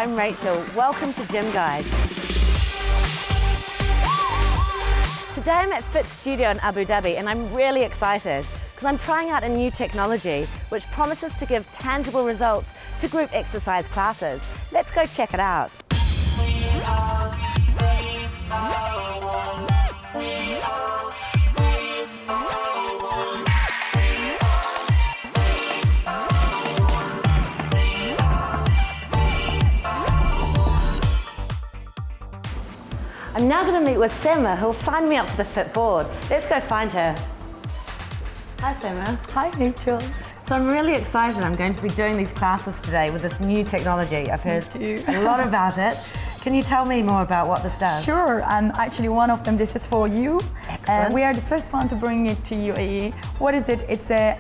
I'm Rachel. Welcome to Gym Guide. Today I'm at Fit Studio in Abu Dhabi and I'm really excited because I'm trying out a new technology which promises to give tangible results to group exercise classes. Let's go check it out. I'm now going to meet with Sema, who'll sign me up for the Fit board. Let's go find her. Hi Sema. Hi Rachel. So I'm really excited. I'm going to be doing these classes today with this new technology. I've heard a lot about it. Can you tell me more about what this does? Sure, and actually one of them, this is for you. Excellent. We are the first one to bring it to UAE. What is it? It's a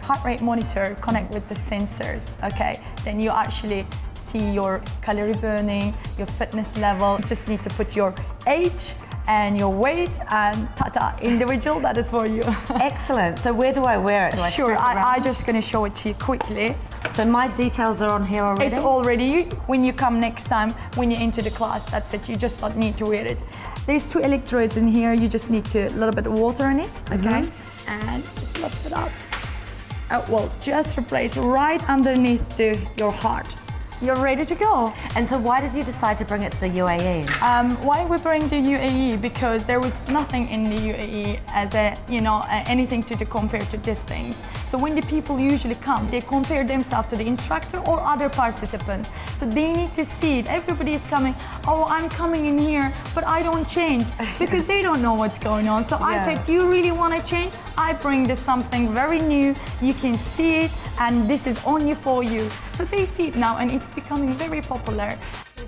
heart rate monitor, connect with the sensors, okay? Then you actually see your calorie burning, your fitness level. You just need to put your age and your weight and ta-ta, individual, that is for you. Excellent. So where do I wear it? Sure, I'm just going to show it to you quickly. So my details are on here already? It's already, when you come next time, when you enter the class, that's it, you just don't need to wear it. There's 2 electrodes in here, you just need to, a little bit of water in it, okay? And just lift it up. Well, just replace right underneath your heart. You're ready to go. And so why did you decide to bring it to the UAE? Why we bring the UAE? Because there was nothing in the UAE as anything to compare to these things. So when the people usually come, they compare themselves to the instructor or other participants. So they need to see it. Everybody is coming, oh, I'm coming in here, but I don't change because they don't know what's going on. So I said, you really want to change? I bring this something very new. You can see it, and this is only for you. So they see it now, and it's becoming very popular.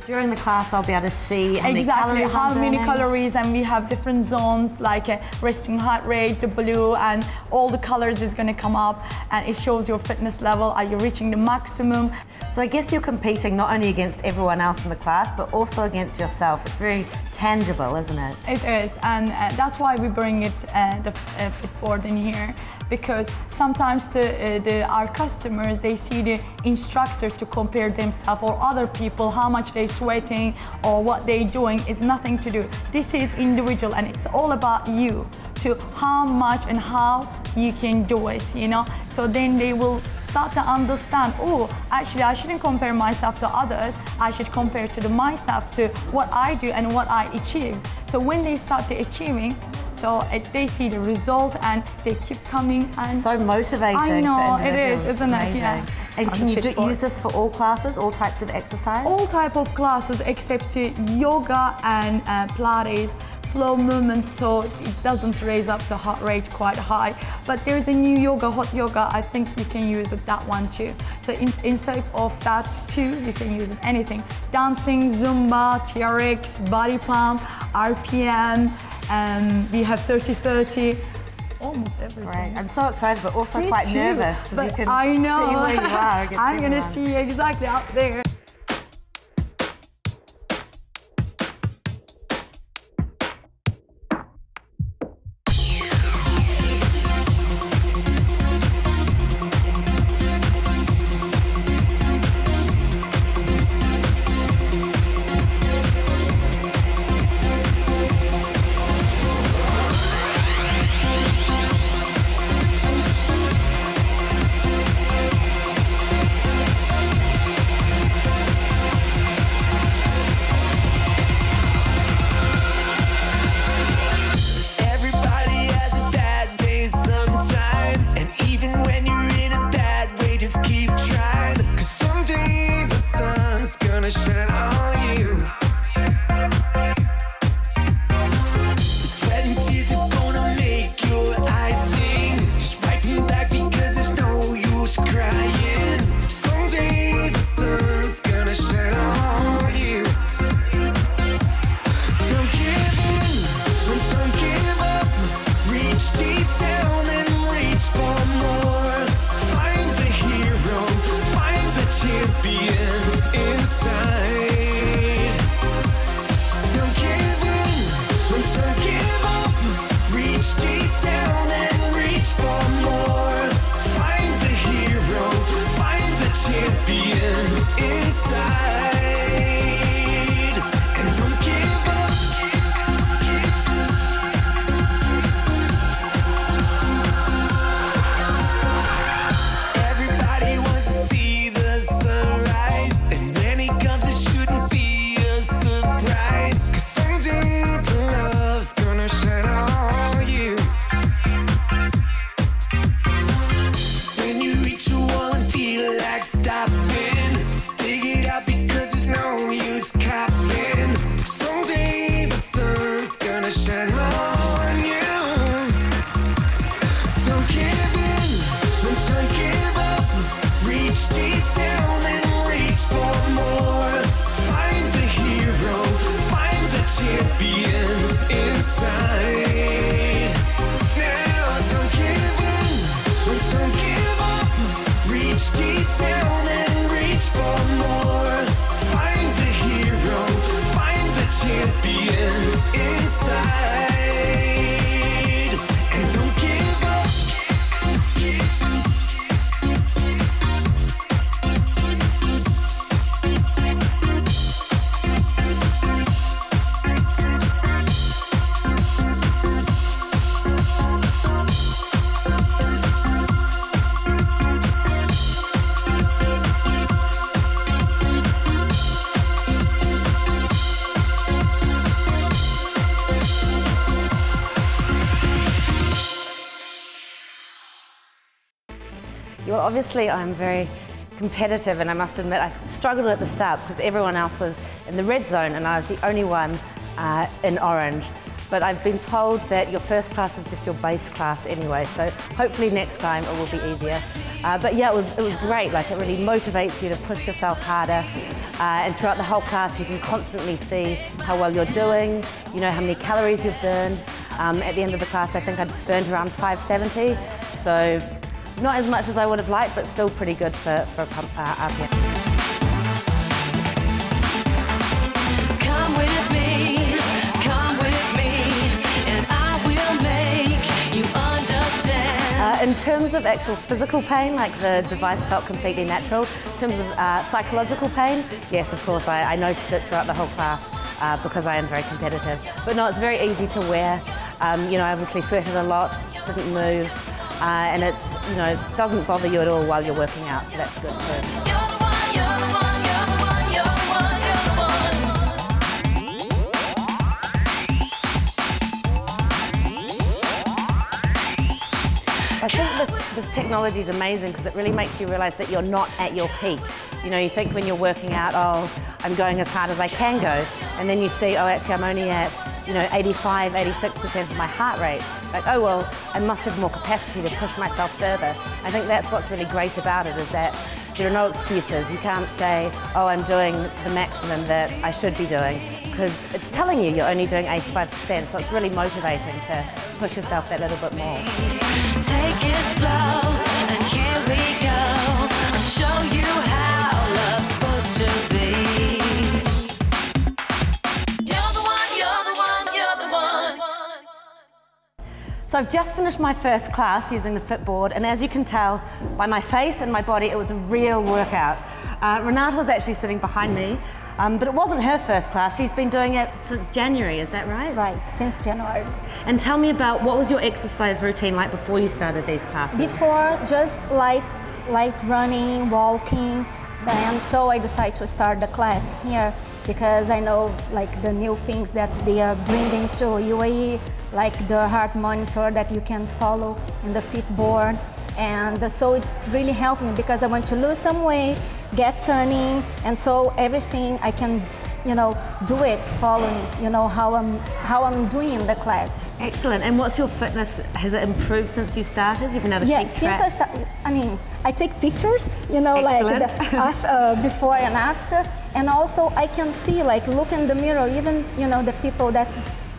During the class, I'll be able to see exactly how many calories, and we have different zones like resting heart rate, the blue, and all the colors is going to come up, and it shows your fitness level. Are you reaching the maximum? So I guess you're competing not only against everyone else in the class, but also against yourself. It's very tangible, isn't it? It is, and that's why we bring it the Fit board in here. Because sometimes our customers, they see the instructor to compare themselves or other people, how much they're sweating or what they're doing. It's nothing to do. This is individual, and it's all about you, to how much and how you can do it, you know? So then they will start to understand, oh, actually I shouldn't compare myself to others, I should compare to myself to what I do and what I achieve. So when they start achieving, so they see the result and they keep coming. And so motivating. I know, for it is, isn't it? Yeah. And can you use this for all classes, all types of exercise? All type of classes except yoga and Pilates, slow movements, so it doesn't raise up the heart rate quite high. But there's a new yoga, hot yoga, I think you can use that one too. So instead of that too, you can use anything. Dancing, Zumba, TRX, body pump, RPM, we have 30-30, almost everything. Right. I'm so excited, but also quite nervous. But you can I know. See where you are. I'm going to see you exactly out there. Well, obviously I'm very competitive, and I must admit I struggled at the start because everyone else was in the red zone and I was the only one in orange. But I've been told that your first class is just your base class anyway, so hopefully next time it will be easier. But yeah, it was great. Like, it really motivates you to push yourself harder. And throughout the whole class, you can constantly see how well you're doing. You know how many calories you've burned. At the end of the class, I think I burned around 570. So not as much as I would have liked, but still pretty good for RPM. In terms of actual physical pain, like the device felt completely natural. In terms of psychological pain, yes, of course, I noticed it throughout the whole class because I am very competitive. But no, it's very easy to wear. You know, I obviously sweated a lot, didn't move, and it's, you know, doesn't bother you at all while you're working out, so that's good too. I think this technology is amazing because it really makes you realise that you're not at your peak. You know, you think when you're working out, oh, I'm going as hard as I can go, and then you see, oh, actually I'm only at, you know, 85, 86% of my heart rate. Like, oh, well, I must have more capacity to push myself further. I think that's what's really great about it, is that there are no excuses. You can't say, oh, I'm doing the maximum that I should be doing, because it's telling you you're only doing 85%, so it's really motivating to push yourself that little bit more. Take it slow, and here we go. I'll show you how love's supposed to be. You're the one, you're the one, you're the one. So I've just finished my first class using the Fitboard, and as you can tell by my face and my body, it was a real workout. Renata was actually sitting behind me, but it wasn't her first class. She's been doing it since January, is that right? Right, since January. And tell me about, what was your exercise routine like before you started these classes? Before, just light running, walking, then so I decided to start the class here because I know like the new things that they are bringing to UAE, like the heart monitor that you can follow in the Fitboard. And so it's really helped me because I want to lose some weight, get turning, and so everything I can, you know, do it following, you know, how I'm doing in the class. Excellent. And what's your fitness? Has it improved since you started? You've been able to keep since track? I started, I mean, I take pictures, you know, Excellent. like the before and after, and also I can see, like, look in the mirror, even, you know, the people that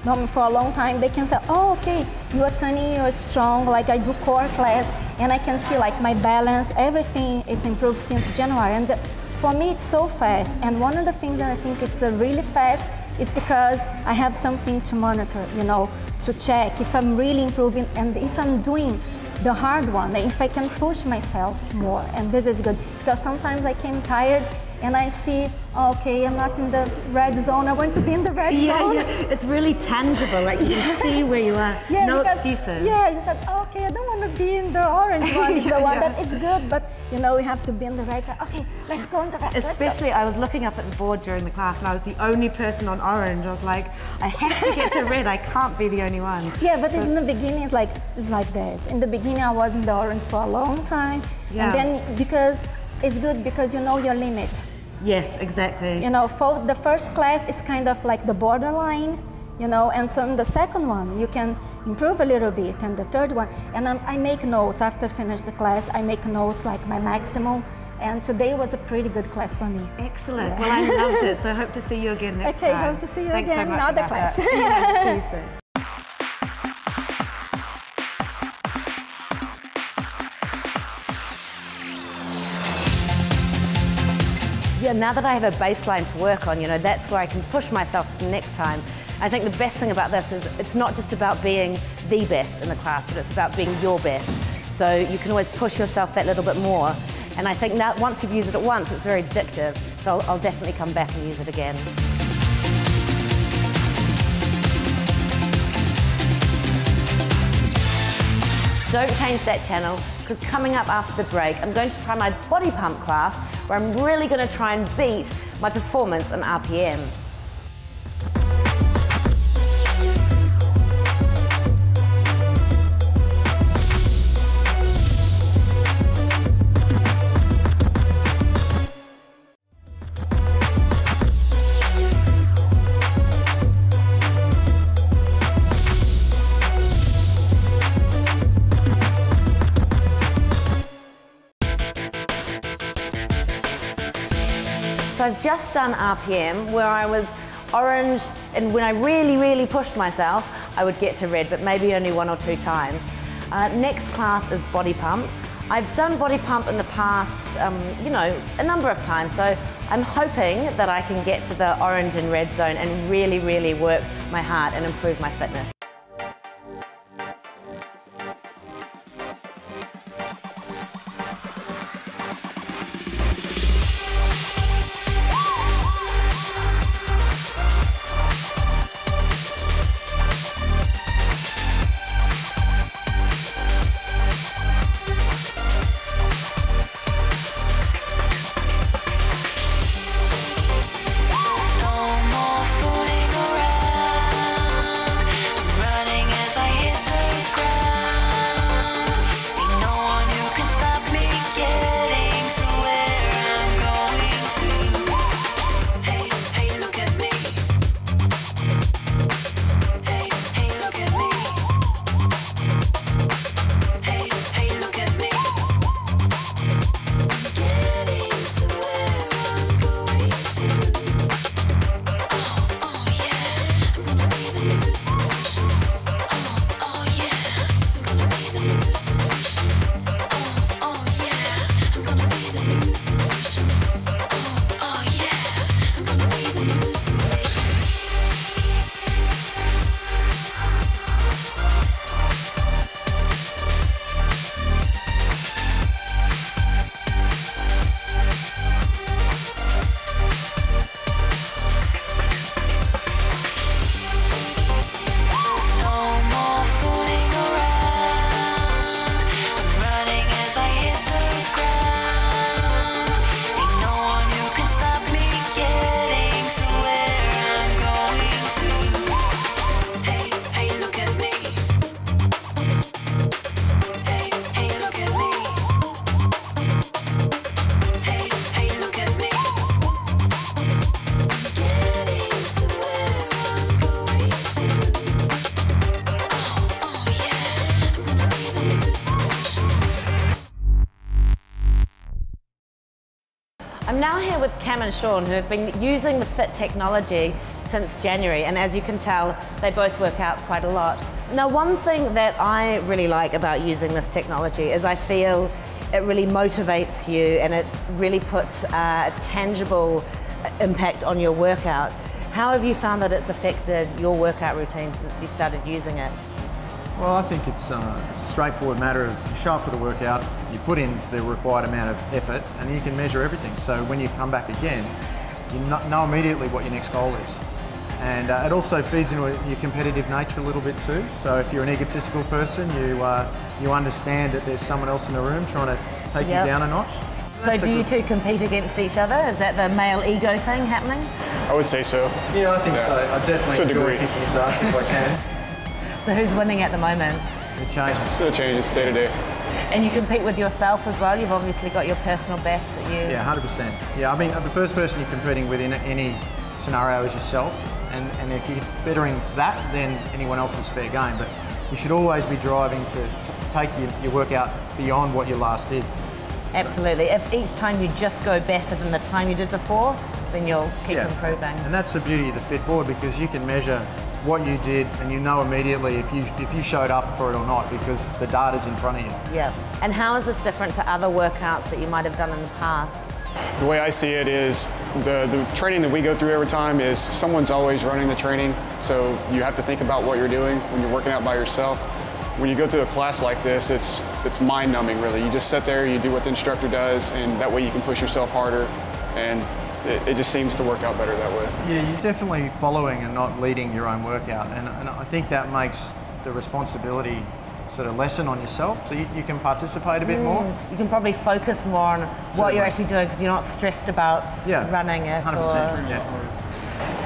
know me for a long time, they can say, oh, okay, you are turning, you're strong, like I do core class, and I can see like my balance, everything, it's improved since January. And for me, it's so fast. And one of the things that I think it's really fast, it's because I have something to monitor, you know, to check if I'm really improving and if I'm doing the hard one, if I can push myself more. And this is good, because sometimes I came tired and I see, okay, I'm not in the red zone, I want to be in the red zone. Yeah, it's really tangible, like you can see where you are, yeah, no because, excuses. Yeah, I just said, okay, I don't want to be in the orange one, it's the one that is good, but you know, we have to be in the red. Okay, let's go in the red. Especially, I was looking up at the board during the class and I was the only person on orange. I was like, I have to get to red, I can't be the only one. Yeah, but in the beginning, it's like this. In the beginning, I was in the orange for a long time, yeah. And then because it's good because you know your limit. Yes, exactly. You know, for the first class is kind of like the borderline, you know, and so in the second one, you can improve a little bit, and the third one, and I make notes after finish the class, I make notes like my maximum, and today was a pretty good class for me. Excellent. Yeah. Well, I loved it, so I hope to see you again next time. Okay, hope to see you Thanks again so in much, another class. Yeah, see you soon. Yeah, now that I have a baseline to work on, you know, that's where I can push myself to the next time. I think the best thing about this is it's not just about being the best in the class, but it's about being your best. So you can always push yourself that little bit more. And I think now, once you've used it once, it's very addictive. So I'll definitely come back and use it again. Don't change that channel, because coming up after the break, I'm going to try my body pump class, where I'm really going to try and beat my performance in RPM. So I've just done RPM where I was orange, and when I really pushed myself, I would get to red, but maybe only 1 or 2 times. Next class is body pump. I've done body pump in the past, you know, a number of times, so I'm hoping that I can get to the orange and red zone and really work my heart and improve my fitness. I'm now here with Cam and Sean, who have been using the Fit technology since January, and as you can tell, they both work out quite a lot. Now, one thing that I really like about using this technology is I feel it really motivates you and it really puts a tangible impact on your workout. How have you found that it's affected your workout routine since you started using it? Well, I think it's a straightforward matter of you show up for the workout, you put in the required amount of effort, and you can measure everything. So when you come back again, you know immediately what your next goal is. And it also feeds into your competitive nature a little bit too. So if you're an egotistical person, you understand that there's someone else in the room trying to take you down a notch. So do you two compete against each other? Is that the male ego thing happening? I would say so. Yeah, I think so. I definitely enjoy kicking his ass if I can. So who's winning at the moment? It changes. It changes day to day. And you compete with yourself as well? You've obviously got your personal best that you... Yeah, 100%. Yeah, I mean, the first person you're competing with in any scenario is yourself. And if you're bettering that, then anyone else is fair game. But you should always be driving to take your workout beyond what you last did. Absolutely. If each time you just go better than the time you did before, then you'll keep improving. And that's the beauty of the Fit board, because you can measure what you did and you know immediately if you showed up for it or not, because the data's in front of you. Yeah. And how is this different to other workouts that you might have done in the past? The way I see it is the training that we go through every time is someone's always running the training, so you have to think about what you're doing when you're working out by yourself. When you go to a class like this, it's mind-numbing really. You just sit there, you do what the instructor does, and that way you can push yourself harder, and it just seems to work out better that way. Yeah, you're definitely following and not leading your own workout, and I think that makes the responsibility sort of lessen on yourself, so you can participate a bit more. You can probably focus more on what you're actually doing because you're not stressed about running it. 100%.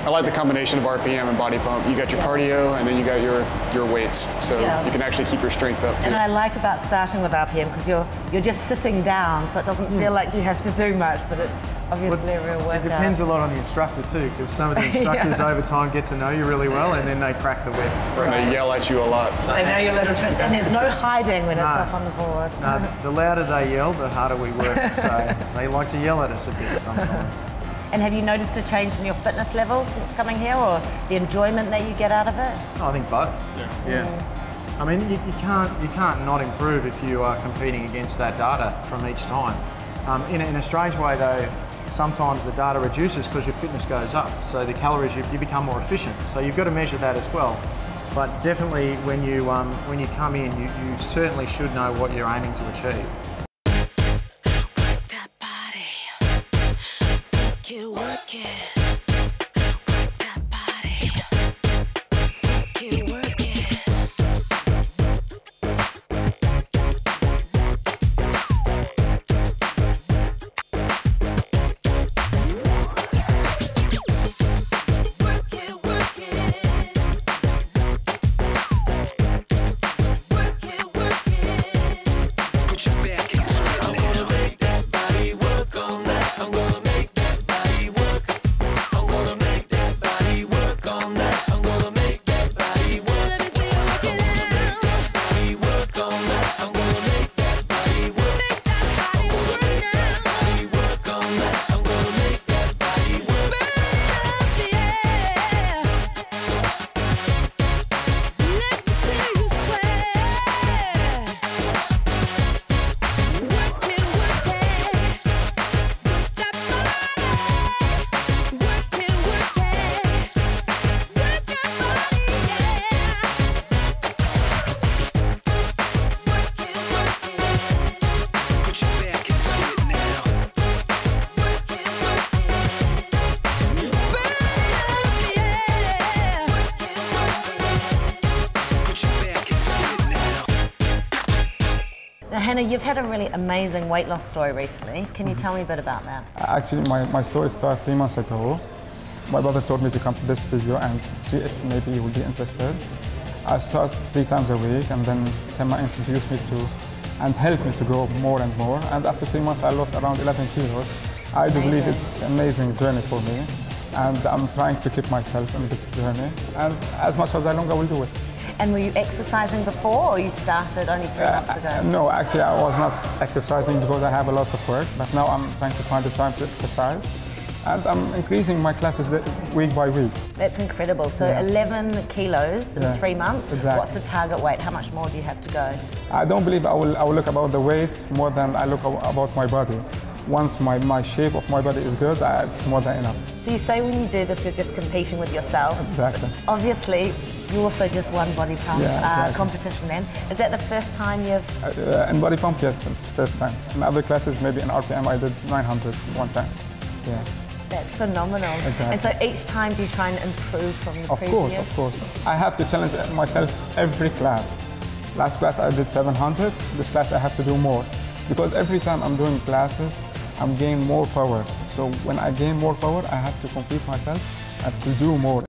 I like the combination of RPM and body pump. You got your cardio and then you got your weights, so you can actually keep your strength up too. And I like about starting with RPM because you're just sitting down, so it doesn't feel like you have to do much, but it's obviously a real workout. It depends a lot on the instructor too, because some of the instructors over time get to know you really well, and then they crack the whip. And they yell at you a lot. They know your little tricks, and there's no hiding when it's up on the board. No, the louder they yell, the harder we work, so they like to yell at us a bit sometimes. And have you noticed a change in your fitness levels since coming here, or the enjoyment that you get out of it? I think both. Yeah. I mean, you can't not improve if you are competing against that data from each time. In a strange way though, sometimes the data reduces because your fitness goes up. So the calories, you become more efficient. So you've got to measure that as well. But definitely when you come in, you certainly should know what you're aiming to achieve. Work that body. Get working. Work that body. Get working. Now, Hannah, you've had a really amazing weight loss story recently. Can you tell me a bit about that? Actually, my story started 3 months ago. My brother told me to come to this studio and see if maybe he would be interested. I started 3 times a week, and then Sema introduced me to and helped me to grow more and more. And after 3 months, I lost around 11 kilos. I do believe it's an amazing journey for me, and I'm trying to keep myself in this journey. And as much as I long, I will do it. And were you exercising before, or you started only 3 months ago? No, actually I was not exercising because I have a lot of work, but now I'm trying to find the time to exercise. And I'm increasing my classes week by week. That's incredible. So 11 kilos in 3 months. Exactly. What's the target weight? How much more do you have to go? I don't believe I will look about the weight more than I look about my body. Once my shape of my body is good, it's more than enough. So you say when you do this, you're just competing with yourself. Exactly. Obviously, you also just won body pump competition then. Is that the first time you've... in body pump, yes, it's the first time. In other classes, maybe in RPM, I did 900 one time. Yeah. That's phenomenal. Exactly. And so each time do you try and improve from the previous? Of course. I have to challenge myself every class. Last class I did 700, this class I have to do more. Because every time I'm doing classes, I'm gaining more power. So when I gain more power, I have to complete myself and to do more.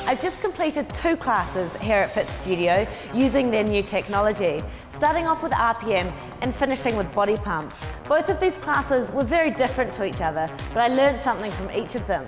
I've just completed 2 classes here at Fit Studio using their new technology, starting off with RPM and finishing with body pump. Both of these classes were very different to each other, but I learned something from each of them.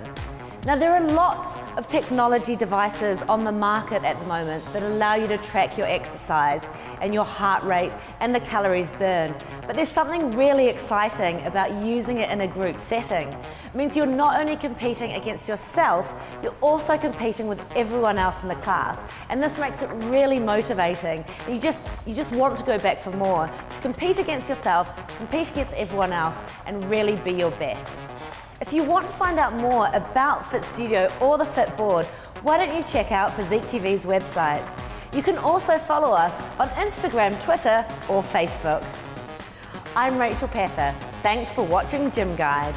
Now, there are lots of technology devices on the market at the moment that allow you to track your exercise and your heart rate and the calories burned. But there's something really exciting about using it in a group setting. It means you're not only competing against yourself, you're also competing with everyone else in the class. And this makes it really motivating. You just want to go back for more. Compete against yourself, compete against everyone else, and really be your best. If you want to find out more about Fit Studio or the Fit Board, why don't you check out Physique TV's website. You can also follow us on Instagram, Twitter or Facebook. I'm Rachel Pether. Thanks for watching Gym Guide.